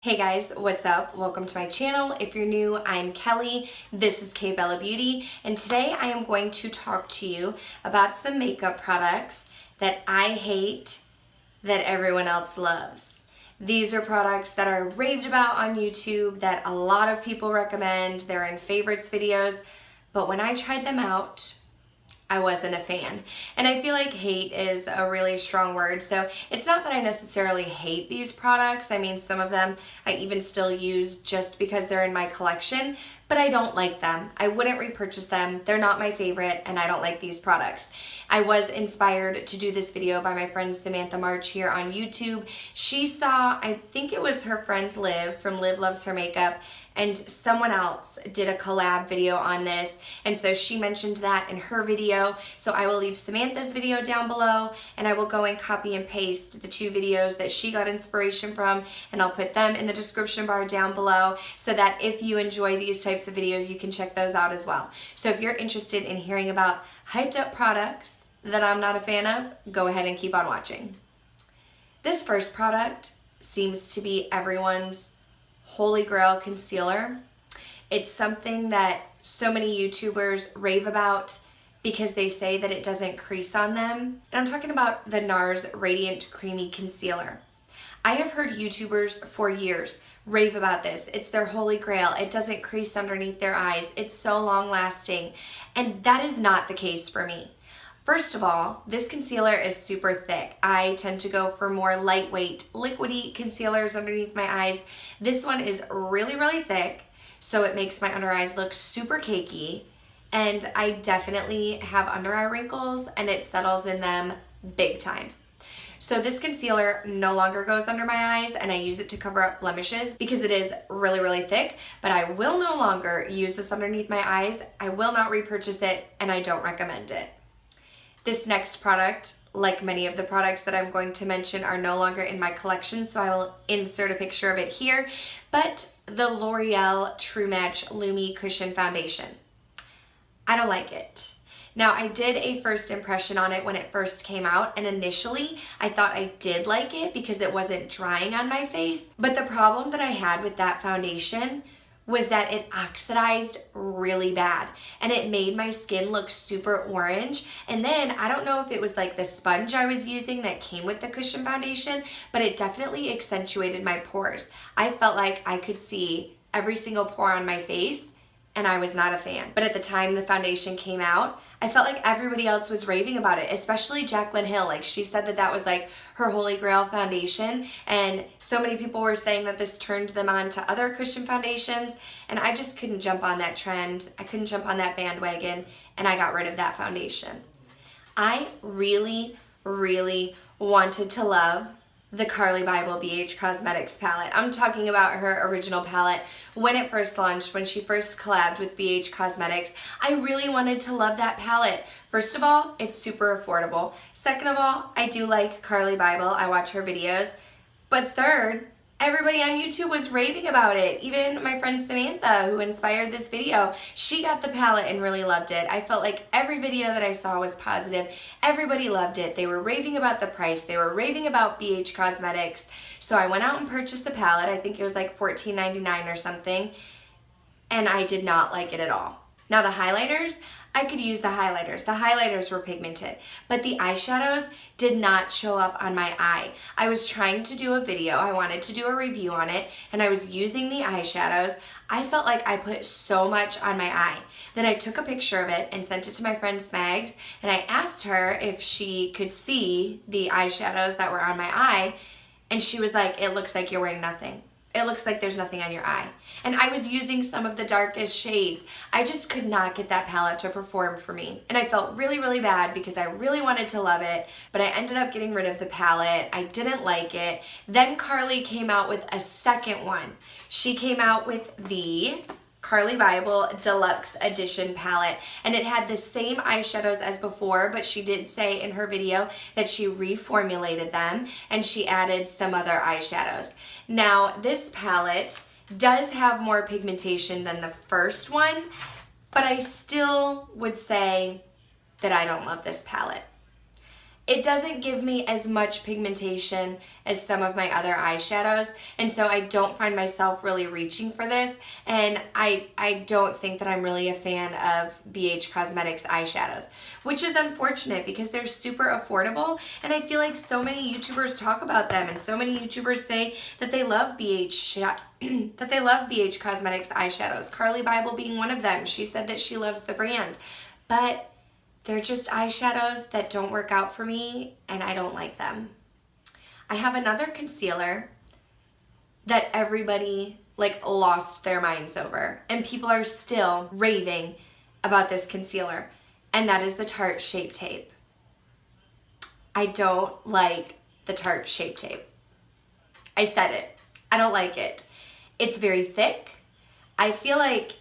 Hey guys, what's up? Welcome to my channel. If you're new, I'm Kelly. This is KBellaBeauty, and today I am going to talk to you about some makeup products that I hate that everyone else loves. These are products that are raved about on YouTube that a lot of people recommend. They're in favorites videos, but when I tried them out, I wasn't a fan. And I feel like hate is a really strong word. So it's not that I necessarily hate these products. I mean, some of them I even still use just because they're in my collection, but I don't like them. I wouldn't repurchase them. They're not my favorite, and I don't like these products. I was inspired to do this video by my friend Samantha March here on YouTube. She saw, I think it was her friend Liv from LivLovesHerMakeup, and someone else did a collab video on this, and so she mentioned that in her video. So I will leave Samantha's video down below, and I will go and copy and paste the two videos that she got inspiration from, and I'll put them in the description bar down below so that if you enjoy these types of videos, you can check those out as well. So if you're interested in hearing about hyped up products that I'm not a fan of, go ahead and keep on watching. This first product seems to be everyone's Holy Grail concealer. It's something that so many YouTubers rave about because they say that it doesn't crease on them. And I'm talking about the NARS Radiant Creamy Concealer. I have heard YouTubers for years rave about this. It's their Holy Grail. It doesn't crease underneath their eyes. It's so long lasting. And that is not the case for me. First of all, this concealer is super thick. I tend to go for more lightweight, liquidy concealers underneath my eyes. This one is really, really thick, so it makes my under eyes look super cakey. And I definitely have under eye wrinkles, and it settles in them big time. So this concealer no longer goes under my eyes, and I use it to cover up blemishes because it is really, really thick, but I will no longer use this underneath my eyes. I will not repurchase it, and I don't recommend it. This next product, like many of the products that I'm going to mention, are no longer in my collection, so I will insert a picture of it here, but the L'Oreal True Match Lumi Cushion Foundation. I don't like it. Now, I did a first impression on it when it first came out, and initially I thought I did like it because it wasn't drying on my face, but the problem that I had with that foundation was that it oxidized really bad, and it made my skin look super orange. And then I don't know if it was like the sponge I was using that came with the cushion foundation, but it definitely accentuated my pores. I felt like I could see every single pore on my face, and I was not a fan. But at the time the foundation came out, I felt like everybody else was raving about it, especially Jaclyn Hill. Like, she said that that was like her Holy Grail foundation, and so many people were saying that this turned them on to other cushion foundations, and I just couldn't jump on that trend. I couldn't jump on that bandwagon, and I got rid of that foundation. I really, really wanted to love the Carly Bible BH Cosmetics palette. I'm talking about her original palette when it first launched, when she first collabed with BH Cosmetics. I really wanted to love that palette. First of all, it's super affordable. Second of all, I do like Carly Bible. I watch her videos. But third, everybody on YouTube was raving about it. Even my friend Samantha, who inspired this video, she got the palette and really loved it. I felt like every video that I saw was positive. Everybody loved it. They were raving about the price. They were raving about BH Cosmetics. So I went out and purchased the palette. I think it was like $14.99 or something. And I did not like it at all. Now the highlighters, I could use the highlighters. The highlighters were pigmented, but the eyeshadows did not show up on my eye. I was trying to do a video. I wanted to do a review on it, and I was using the eyeshadows. I felt like I put so much on my eye. Then I took a picture of it and sent it to my friend Smags, and I asked her if she could see the eyeshadows that were on my eye, and she was like, "It looks like you're wearing nothing. It looks like there's nothing on your eye." And I was using some of the darkest shades. I just could not get that palette to perform for me. And I felt really, really bad because I really wanted to love it, but I ended up getting rid of the palette. I didn't like it. Then Carly came out with a second one. She came out with the Carly Bible Deluxe Edition palette, and it had the same eyeshadows as before, but she did say in her video that she reformulated them and she added some other eyeshadows. Now, this palette does have more pigmentation than the first one, but I still would say that I don't love this palette. it doesn't give me as much pigmentation as some of my other eyeshadows, and so I don't find myself really reaching for this, and I don't think that I'm really a fan of BH Cosmetics eyeshadows, which is unfortunate because they're super affordable, and I feel like so many YouTubers talk about them, and so many YouTubers say that they love that they love BH Cosmetics eyeshadows. Carly Bible being one of them. She said that she loves the brand, but they're just eyeshadows that don't work out for me, and I don't like them. I have another concealer that everybody like lost their minds over, and people are still raving about this concealer, and that is the Tarte Shape Tape. I don't like the Tarte Shape Tape. I said it. I don't like it. It's very thick. I feel like,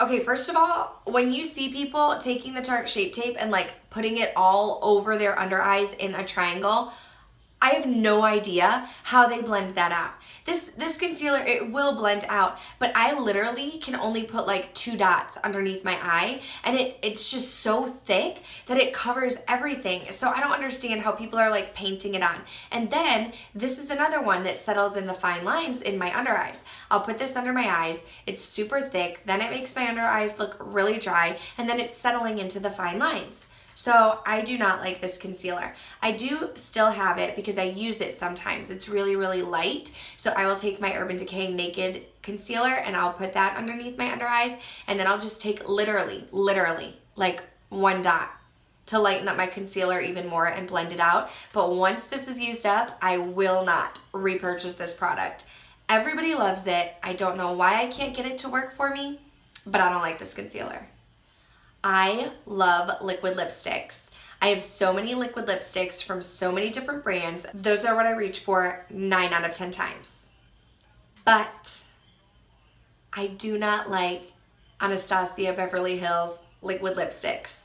okay, first of all, when you see people taking the Tarte Shape Tape and like putting it all over their under eyes in a triangle, I have no idea how they blend that out. This concealer, it will blend out, but I literally can only put like 2 dots underneath my eye, and it's just so thick that it covers everything. So I don't understand how people are like painting it on. And then this is another one that settles in the fine lines in my under eyes. I'll put this under my eyes. It's super thick. Then it makes my under eyes look really dry, and then it's settling into the fine lines. So I do not like this concealer. I do still have it because I use it sometimes. It's really, really light. So I will take my Urban Decay Naked concealer and I'll put that underneath my under eyes, and then I'll just take literally like 1 dot to lighten up my concealer even more and blend it out. But once this is used up, I will not repurchase this product. Everybody loves it. I don't know why I can't get it to work for me, but I don't like this concealer. I love liquid lipsticks. I have so many liquid lipsticks from so many different brands. Those are what I reach for 9 out of 10 times. But I do not like Anastasia Beverly Hills liquid lipsticks.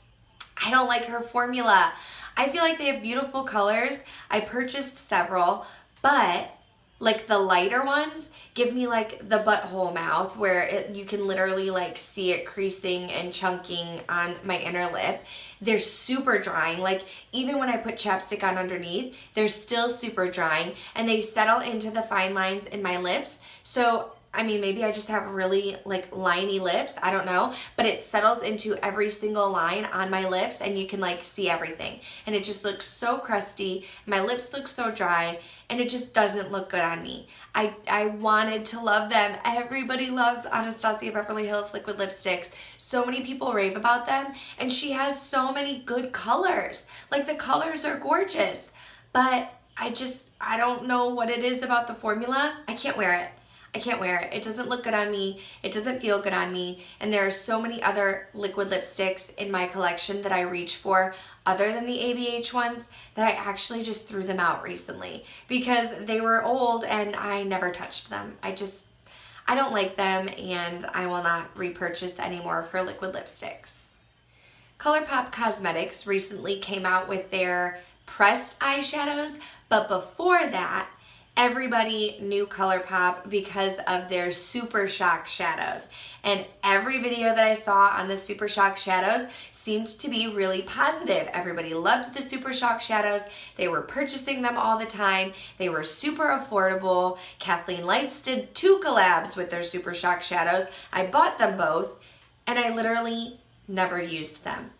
I don't like her formula. I feel like they have beautiful colors. I purchased several, but like the lighter ones give me like the butthole mouth where you can literally like see it creasing and chunking on my inner lip. They're super drying. Like even when I put chapstick on underneath, they're still super drying, and they settle into the fine lines in my lips. So I mean, maybe I just have really like liney lips, I don't know, but it settles into every single line on my lips, and you can like see everything, and it just looks so crusty. My lips look so dry, and it just doesn't look good on me. I wanted to love them. Everybody loves Anastasia Beverly Hills liquid lipsticks. So many people rave about them, and she has so many good colors. Like the colors are gorgeous, but I don't know what it is about the formula. I can't wear it. I can't wear it. It doesn't look good on me. It doesn't feel good on me. And there are so many other liquid lipsticks in my collection that I reach for other than the ABH ones that I actually just threw them out recently because they were old and I never touched them. I don't like them, and I will not repurchase any more of her liquid lipsticks. ColourPop Cosmetics recently came out with their pressed eyeshadows, but before that, everybody knew ColourPop because of their Super Shock shadows. And every video that I saw on the Super Shock shadows seemed to be really positive. Everybody loved the Super Shock shadows. They were purchasing them all the time. They were super affordable. Kathleen Lights did 2 collabs with their Super Shock shadows. I bought them both, and I literally never used them.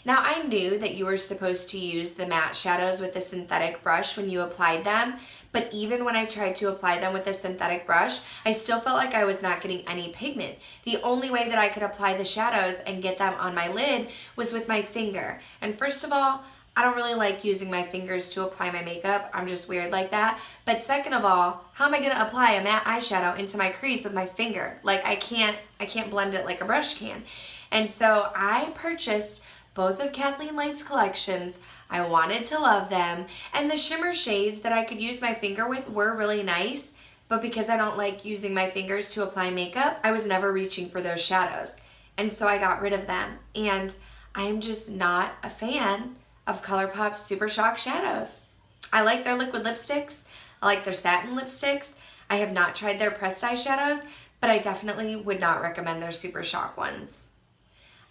Now, I knew that you were supposed to use the matte shadows with the synthetic brush when you applied them, but even when I tried to apply them with a synthetic brush, I still felt like I was not getting any pigment. The only way that I could apply the shadows and get them on my lid was with my finger. And first of all, I don't really like using my fingers to apply my makeup. I'm just weird like that. But second of all, how am I gonna apply a matte eyeshadow into my crease with my finger? Like I can't blend it like a brush can. And so I purchased both of Kathleen Light's collections. I wanted to love them, and the shimmer shades that I could use my finger with were really nice, but because I don't like using my fingers to apply makeup, I was never reaching for those shadows, and so I got rid of them, and I'm just not a fan of ColourPop's Super Shock shadows. I like their liquid lipsticks, I like their satin lipsticks, I have not tried their pressed eyeshadows, but I definitely would not recommend their Super Shock ones.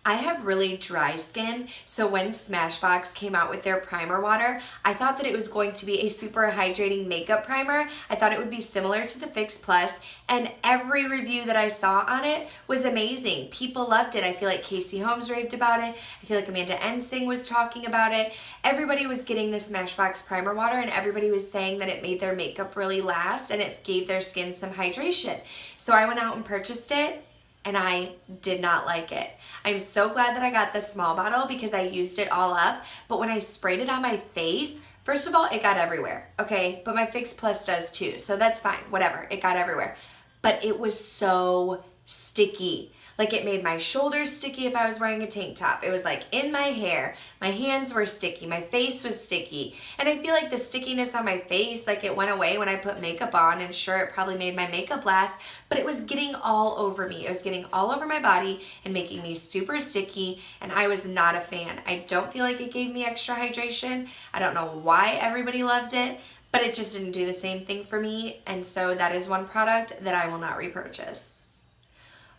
I have really dry skin, so when Smashbox came out with their primer water, I thought that it was going to be a super hydrating makeup primer. I thought it would be similar to the Fix Plus, and every review that I saw on it was amazing. People loved it. I feel like Casey Holmes raved about it. I feel like Amanda Ensing was talking about it. Everybody was getting the Smashbox primer water, and everybody was saying that it made their makeup really last and it gave their skin some hydration. So I went out and purchased it, and I did not like it. I'm so glad that I got the small bottle because I used it all up, but when I sprayed it on my face, first of all, it got everywhere, okay? But my Fix Plus does too, so that's fine, whatever, it got everywhere. But it was so sticky. Like, it made my shoulders sticky if I was wearing a tank top. It was like in my hair. My hands were sticky. My face was sticky. And I feel like the stickiness on my face, like, it went away when I put makeup on, and sure, it probably made my makeup last, but it was getting all over me. It was getting all over my body and making me super sticky, and I was not a fan. I don't feel like it gave me extra hydration. I don't know why everybody loved it, but it just didn't do the same thing for me, and so that is one product that I will not repurchase.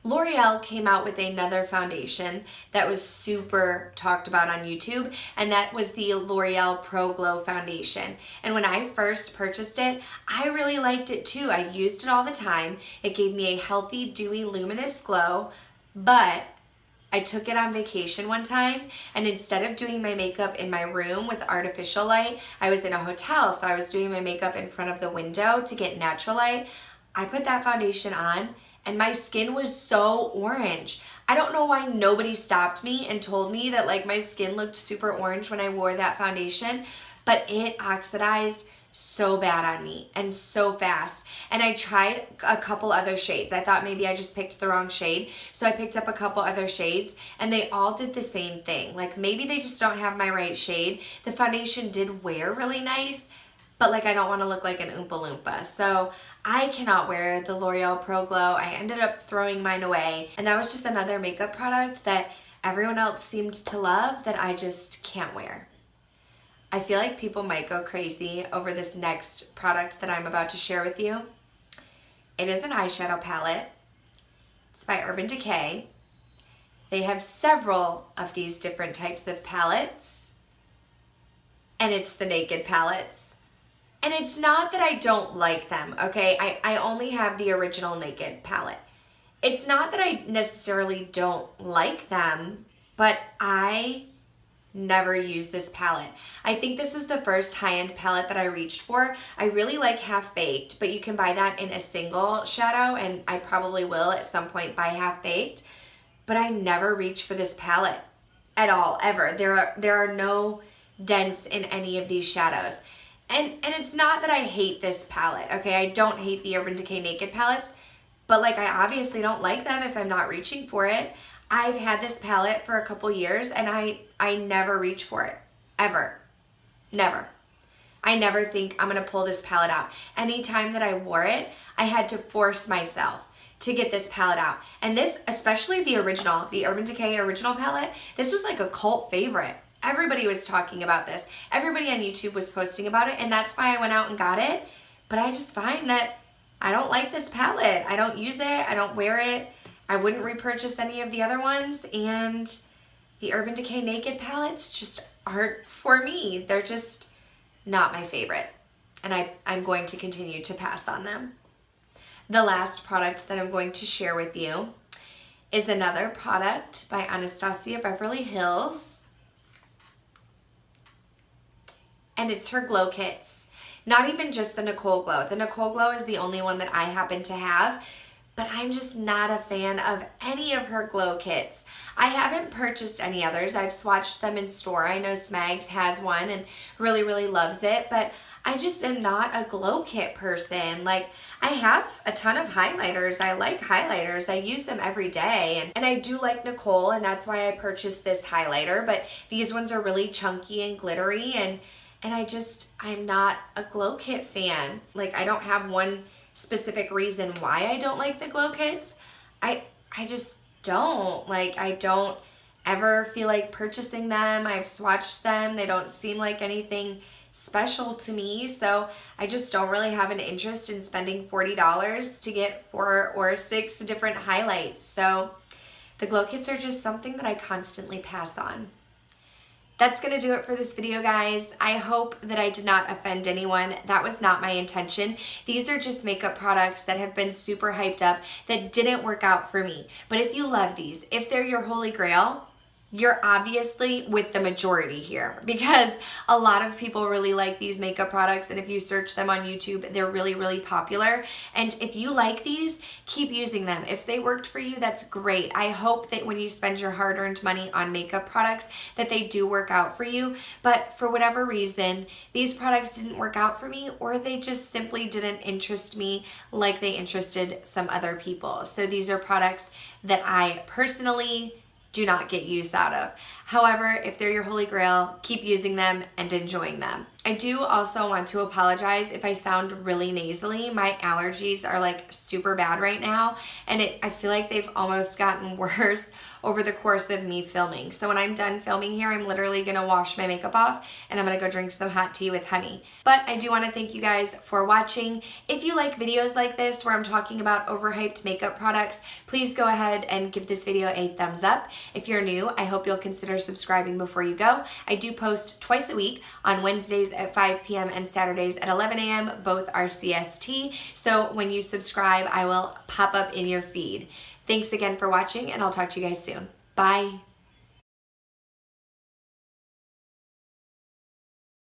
L'Oreal came out with another foundation that was super talked about on YouTube, and that was the L'Oreal Pro Glow Foundation. And when I first purchased it, I really liked it too. I used it all the time. It gave me a healthy, dewy, luminous glow, but I took it on vacation one time, and instead of doing my makeup in my room with artificial light, I was in a hotel, so I was doing my makeup in front of the window to get natural light. I put that foundation on, and my skin was so orange. I don't know why nobody stopped me and told me that, like, my skin looked super orange when I wore that foundation, but it oxidized so bad on me and so fast. And I tried a couple other shades. I thought maybe I just picked the wrong shade, so I picked up a couple other shades, and they all did the same thing. Like, maybe they just don't have my right shade. The foundation did wear really nice, but, like, I don't want to look like an Oompa Loompa. So I cannot wear the L'Oreal Pro Glow. I ended up throwing mine away. And that was just another makeup product that everyone else seemed to love that I just can't wear. I feel like people might go crazy over this next product that I'm about to share with you. It is an eyeshadow palette. It's by Urban Decay. They have several of these different types of palettes, and it's the Naked palettes. And it's not that I don't like them, okay? I only have the original Naked palette. It's not that I necessarily don't like them, but I never use this palette. I think this is the first high-end palette that I reached for. I really like Half Baked, but you can buy that in a single shadow, and I probably will at some point buy Half Baked, but I never reach for this palette at all, ever. There are no dents in any of these shadows. And it's not that I hate this palette, okay? I don't hate the Urban Decay Naked palettes, but, like, I obviously don't like them if I'm not reaching for it. I've had this palette for a couple years, and I never reach for it, ever, never. I never think I'm gonna pull this palette out. Anytime that I wore it, I had to force myself to get this palette out. And this, especially the original, the Urban Decay original palette, this was like a cult favorite. Everybody was talking about this. Everybody on YouTube was posting about it, and that's why I went out and got it. But I just find that I don't like this palette. I don't use it. I don't wear it. I wouldn't repurchase any of the other ones, and the Urban Decay Naked palettes just aren't for me. They're just not my favorite, and I'm going to continue to pass on them. The last product that I'm going to share with you is another product by Anastasia Beverly Hills. And it's her glow kits. Not even just the Nicole Glow. The Nicole Glow is the only one that I happen to have, but I'm just not a fan of any of her glow kits. I haven't purchased any others. I've swatched them in store. I know Smags has one and really, really loves it, but I just am not a glow kit person. Like, I have a ton of highlighters. I like highlighters. I use them every day, and I do like Nicole, and that's why I purchased this highlighter, but these ones are really chunky and glittery, and I'm not a glow kit fan. Like, I don't have one specific reason why I don't like the glow kits. I just don't. Like, I don't ever feel like purchasing them. I've swatched them. They don't seem like anything special to me. So I just don't really have an interest in spending $40 to get 4 or 6 different highlights. So The glow kits are just something that I constantly pass on. That's going to do it for this video, guys. I hope that I did not offend anyone. That was not my intention. These are just makeup products that have been super hyped up that didn't work out for me. But if you love these, if they're your holy grail, you're obviously with the majority here, because a lot of people really like these makeup products, and if you search them on YouTube, they're really, really popular. And if you like these, keep using them. If they worked for you, that's great. I hope that when you spend your hard-earned money on makeup products, that they do work out for you. But for whatever reason, these products didn't work out for me, or they just simply didn't interest me like they interested some other people. So these are products that I personally do not get use out of. However, if they're your holy grail, keep using them and enjoying them. I do also want to apologize if I sound really nasally. My allergies are like super bad right now, and I feel like they've almost gotten worse over the course of me filming. So when I'm done filming here, I'm literally gonna wash my makeup off and I'm gonna go drink some hot tea with honey. But I do wanna thank you guys for watching. If you like videos like this where I'm talking about overhyped makeup products, please go ahead and give this video a thumbs up. If you're new, I hope you'll consider subscribing before you go. I do post twice a week on Wednesdays at 5 p.m. and Saturdays at 11 a.m. Both are CST. So when you subscribe, I will pop up in your feed. Thanks again for watching, and I'll talk to you guys soon. Bye.